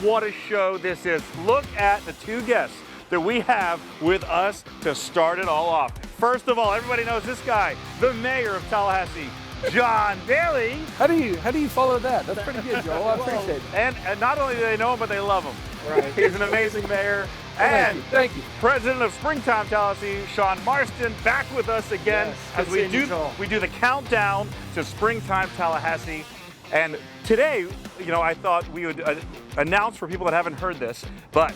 what a show this is. Look at the two guests that we have with us to start it all off. First of all, everybody knows this guy, the mayor of Tallahassee, John Dailey. How do you follow that? That's pretty good, Joel. I appreciate it. And not only do they know him, but they love him. Right. He's an amazing mayor. And thank you. President of Springtime Tallahassee, Sean Marston, back with us again as we do the countdown to Springtime Tallahassee. And today, I thought we would announce for people that haven't heard this, but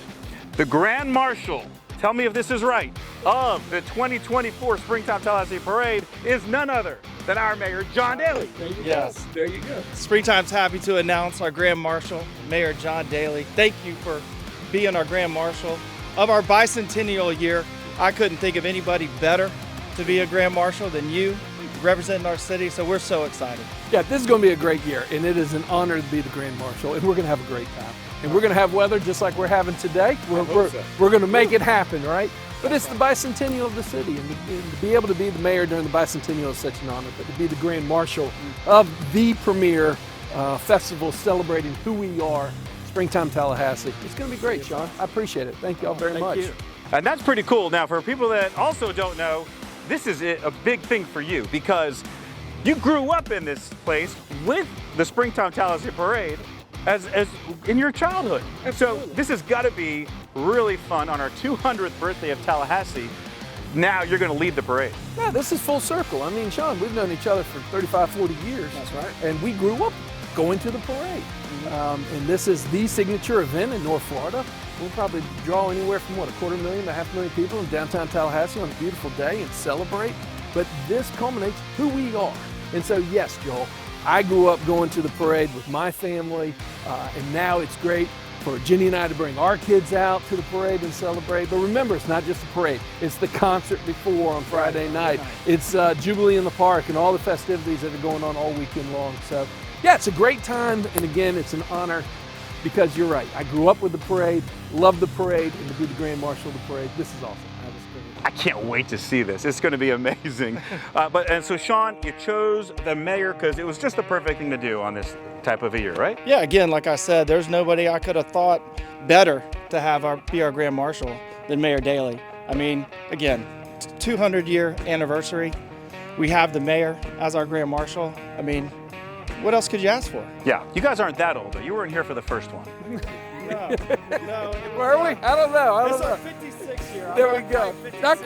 the Grand Marshal, tell me if this is right, of the 2024 Springtime Tallahassee Parade is none other than our Mayor, John Dailey. Yes. There you go. Springtime's happy to announce our Grand Marshal, Mayor John Dailey. Thank you for being our Grand Marshal of our bicentennial year. I couldn't think of anybody better to be a Grand Marshal than you, representing our city, so we're so excited. Yeah, this is going to be a great year, and it is an honor to be the Grand Marshal, and we're going to have a great time. And we're going to have weather just like we're having today. We're going to make it happen, right? But it's the bicentennial of the city, and to be able to be the mayor during the bicentennial is such an honor, but to be the Grand Marshal of the premier festival celebrating who we are, Springtime Tallahassee. It's going to be great, Sean. I appreciate it. Thank you all very much. You. And that's pretty cool. Now, for people that also don't know, this is a big thing for you because you grew up in this place with the Springtime Tallahassee Parade as in your childhood. Absolutely. So this has got to be really fun on our 200th birthday of Tallahassee. Now you're going to lead the parade. Yeah, this is full circle. I mean, Sean, we've known each other for 35, 40 years. That's right. And we grew up going to the parade. And this is the signature event in North Florida. We'll probably draw anywhere from, 250,000 to 500,000 people in downtown Tallahassee on a beautiful day and celebrate. But this culminates who we are. And so, yes, Joel, I grew up going to the parade with my family, and now it's great for Jenny and I to bring our kids out to the parade and celebrate. But remember, it's not just the parade. It's the concert before on Friday night. It's Jubilee in the Park and all the festivities that are going on all weekend long. So, yeah, it's a great time, and again, it's an honor because you're right. I grew up with the parade, love the parade, and to be the Grand Marshal of the parade, this is awesome. I can't wait to see this. It's going to be amazing. And so, Sean, you chose the mayor because it was just the perfect thing to do on this type of a year, right? Yeah, again, like I said, there's nobody I could have thought better to have be our Grand Marshal than Mayor Dailey. I mean, again, 200-year anniversary. We have the mayor as our Grand Marshal. I mean, what else could you ask for? Yeah, you guys aren't that old, but you weren't here for the first one. No. Where are we? I don't know. It's our 56th year. There we go. Not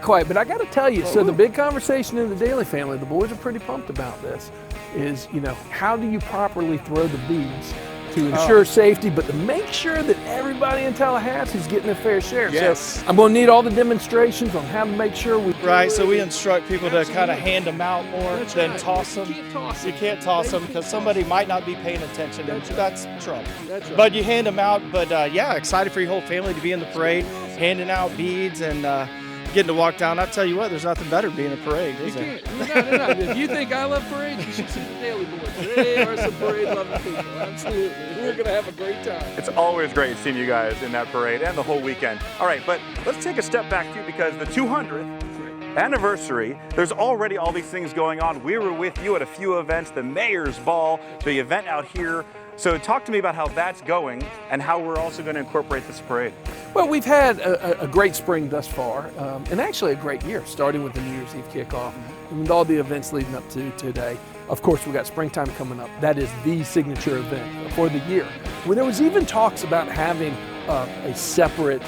quite. But I got to tell you, so the big conversation in the Dailey family, the boys are pretty pumped about this, is, how do you properly throw the beads to ensure safety, but to make sure that everybody in Tallahassee is getting their fair share. Yes. So I'm going to need all the demonstrations on how to make sure we Right, so we instruct people to kind of hand them out more than toss them. You can't toss them because somebody might not be paying attention, and that's trouble. That's right. But you hand them out, but yeah, excited for your whole family to be in the parade, handing out beads and getting to walk down. I'll tell you what, there's nothing better than being in a parade, is there? No. If you think I love parades, you should see the Dailey boys. They are some parade-loving people. Absolutely. We're going to have a great time. It's always great seeing you guys in that parade and the whole weekend. All right, but let's take a step back too, because the 200th anniversary, there's already all these things going on. We were with you at a few events, the Mayor's Ball, the event out here. So talk to me about how that's going and how we're also going to incorporate this parade. Well, we've had a great spring thus far, and actually a great year, starting with the New Year's Eve kickoff and with all the events leading up to today. Of course, we've got Springtime coming up. That is the signature event for the year. Well, there was even talks about having a separate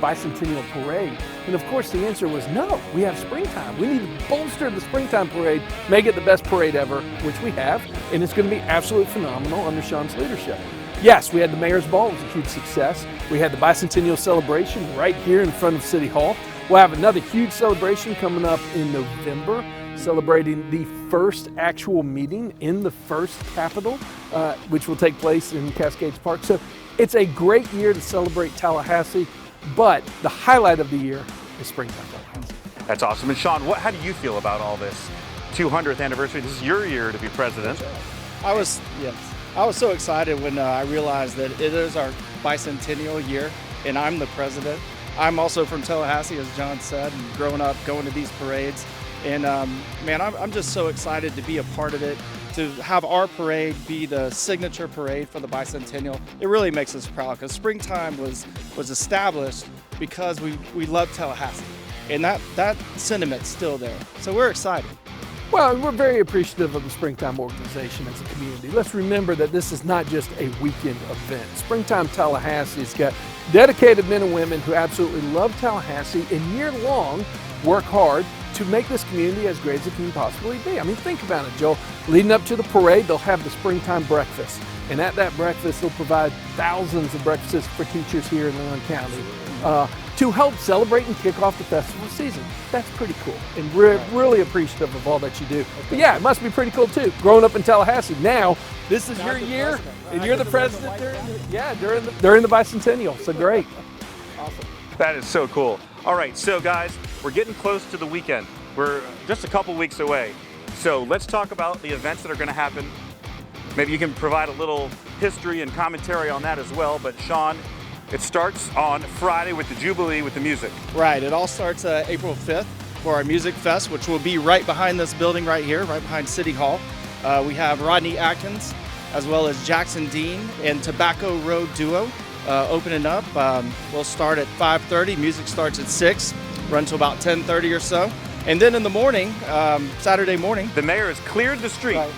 bicentennial parade. And of course, the answer was no, we have Springtime. We need to bolster the Springtime parade, make it the best parade ever, which we have, and it's going to be absolutely phenomenal under Sean's leadership. Yes, we had the Mayor's Ball, it was a huge success. We had the bicentennial celebration right here in front of City Hall. We'll have another huge celebration coming up in November, celebrating the first actual meeting in the first Capitol, which will take place in Cascades Park. So it's a great year to celebrate Tallahassee, but the highlight of the year is Springtime Tallahassee. That's awesome. And Sean, how do you feel about all this 200th anniversary? This is your year to be president. I was so excited when I realized that it is our bicentennial year and I'm the president. I'm also from Tallahassee, as John said, and growing up going to these parades. And man, I'm just so excited to be a part of it, to have our parade be the signature parade for the bicentennial, it really makes us proud, because Springtime was established because we love Tallahassee, and that sentiment's still there. So we're excited. Well, we're very appreciative of the Springtime organization as a community. Let's remember that this is not just a weekend event. Springtime Tallahassee's got dedicated men and women who absolutely love Tallahassee and year-long work hard to make this community as great as it can possibly be. I mean, think about it, Joel. Leading up to the parade, they'll have the Springtime breakfast. And at that breakfast, they'll provide thousands of breakfasts for teachers here in Leon County to help celebrate and kick off the festival season. That's pretty cool, and we're really appreciative of all that you do. But yeah, it must be pretty cool too. Growing up in Tallahassee, now this is your year, and you're the president during the bicentennial. So great. Awesome. That is so cool. All right, so guys, we're getting close to the weekend. We're just a couple weeks away. So let's talk about the events that are going to happen. Maybe you can provide a little history and commentary on that as well. But Sean, it starts on Friday with the Jubilee with the music. Right, it all starts April 5th for our Music Fest, which will be right behind this building right here, right behind City Hall. We have Rodney Atkins, as well as Jackson Dean and Tobacco Road Duo opening up. We'll start at 5:30, music starts at 6, run to about 10:30 or so. And then in the morning, Saturday morning, the mayor has cleared the street. Right.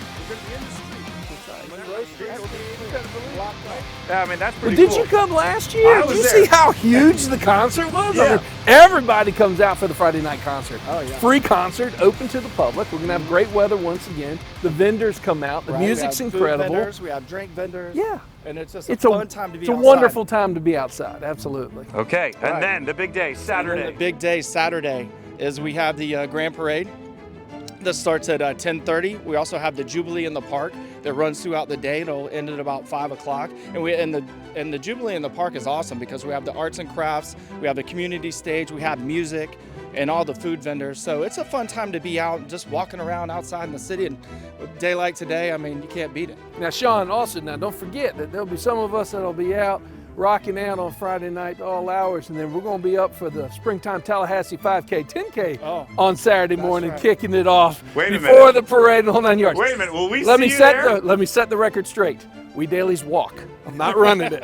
Yeah, I mean, that's pretty Did cool. you come last year? Did you see how huge the concert was? Yeah. I mean, everybody comes out for the Friday night concert. Oh, yeah. Free concert, open to the public. We're going to have great weather once again. The vendors come out. The music's we have incredible. Food vendors, we have drink vendors. Yeah. And it's just a fun time to be outside. It's a wonderful time to be outside, absolutely. Okay, and Right. then the big day, Saturday. And then the big day, Saturday, is we have the Grand Parade. That starts at 10:30. We also have the Jubilee in the park that runs throughout the day. It'll end at about 5 o'clock. And the Jubilee in the park is awesome because we have the arts and crafts, we have the community stage, we have music, and all the food vendors. So it's a fun time to be out, just walking around outside in the city. And with a day like today, I mean, you can't beat it. Now, Sean, also, don't forget that there'll be some of us that'll be out rocking out on Friday night all hours, and then we're going to be up for the Springtime Tallahassee 5K, 10K on Saturday morning, right. kicking it off Wait a before minute. the parade and the whole 9 yards. Wait a minute, will we let see me you set there? Let me set the record straight. We Dailies walk. I'm not running it.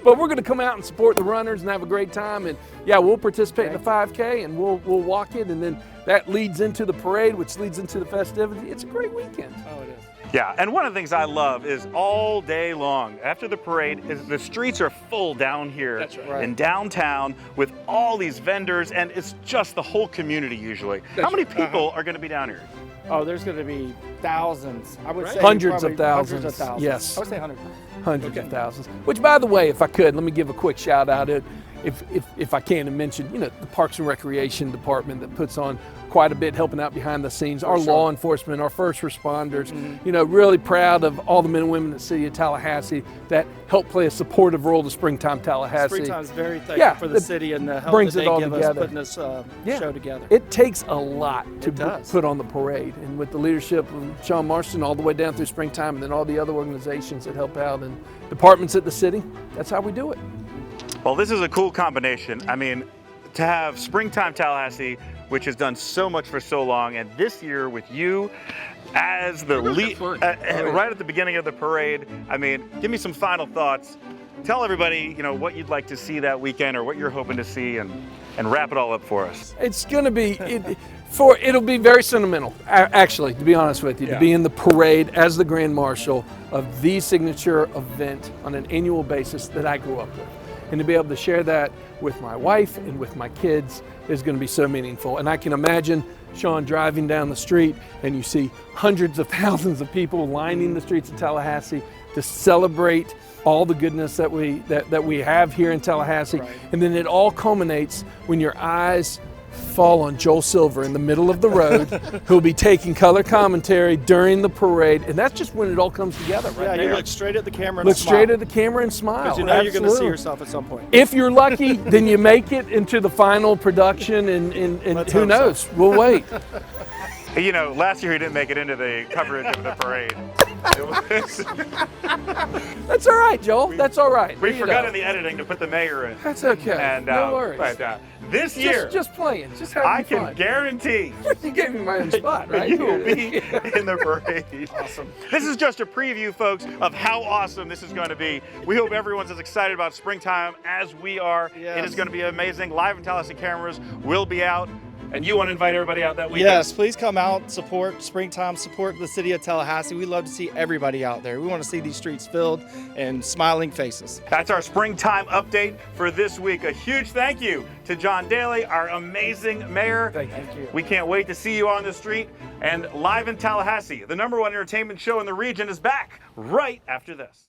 But we're going to come out and support the runners and have a great time. And yeah, we'll participate in the 5K and we'll walk it, and then that leads into the parade, which leads into the festivity. It's a great weekend. Oh, it is. Yeah, and one of the things I love is all day long after the parade is the streets are full down here That's right. in downtown with all these vendors, and it's just the whole community usually. How many people are going to be down here? Oh, there's going to be thousands. I would say Hundreds of probably thousands. Hundreds of thousands. Yes. I would say hundreds. Hundreds of thousands. Which, by the way, if I could, let me give a quick shout out. If I can, and mention, the Parks and Recreation Department that puts on quite a bit, helping out behind the scenes. Our law enforcement, our first responders. Really proud of all the men and women in the city of Tallahassee that help play a supportive role to Springtime Tallahassee. Springtime's very thankful for the city and the help brings that it they all give together. us putting this show together. It takes a lot to does. put on the parade, and with the leadership of Sean Marston all the way down through Springtime, and then all the other organizations that help out and departments at the city, that's how we do it. Well, this is a cool combination. I mean, to have Springtime Tallahassee, which has done so much for so long, and this year with you as the lead, right at the beginning of the parade. I mean, give me some final thoughts. Tell everybody, what you'd like to see that weekend or what you're hoping to see, and wrap it all up for us. It's going to be, it'll be very sentimental, actually, to be honest with you, to be in the parade as the Grand Marshal of the signature event on an annual basis that I grew up with. And to be able to share that with my wife and with my kids is going to be so meaningful. And I can imagine Sean driving down the street and you see hundreds of thousands of people lining the streets of Tallahassee to celebrate all the goodness that we have here in Tallahassee. Right. And then it all culminates when your eyes fall on Joel Silver in the middle of the road, who'll be taking color commentary during the parade. And that's just when it all comes together right there. You look straight at the camera and Look smile. straight at the camera and smile. Because you know you're going to see Absolutely. yourself at some point. If you're lucky, then you make it into the final production, and Let's who hope knows? We'll wait. Last year he didn't make it into the coverage of the parade. That's all right, Joel. That's all right. We You forgot know. in the editing to put the mayor in. That's okay. And, no worries. But this year, just playing. Just having I can fun. guarantee You gave me my own spot, right? you will be in the parade. Awesome. This is just a preview, folks, of how awesome this is going to be. We hope everyone's as excited about springtime as we are. Yes. It is going to be amazing. Live in Tallahassee cameras will be out. And you want to invite everybody out that weekend? Yes, please come out, support Springtime, support the city of Tallahassee. We love to see everybody out there. We want to see these streets filled and smiling faces. That's our springtime update for this week. A huge thank you to John Dailey, our amazing mayor. Thank you. We can't wait to see you on the street. And Live in Tallahassee, the #1 entertainment show in the region, is back right after this.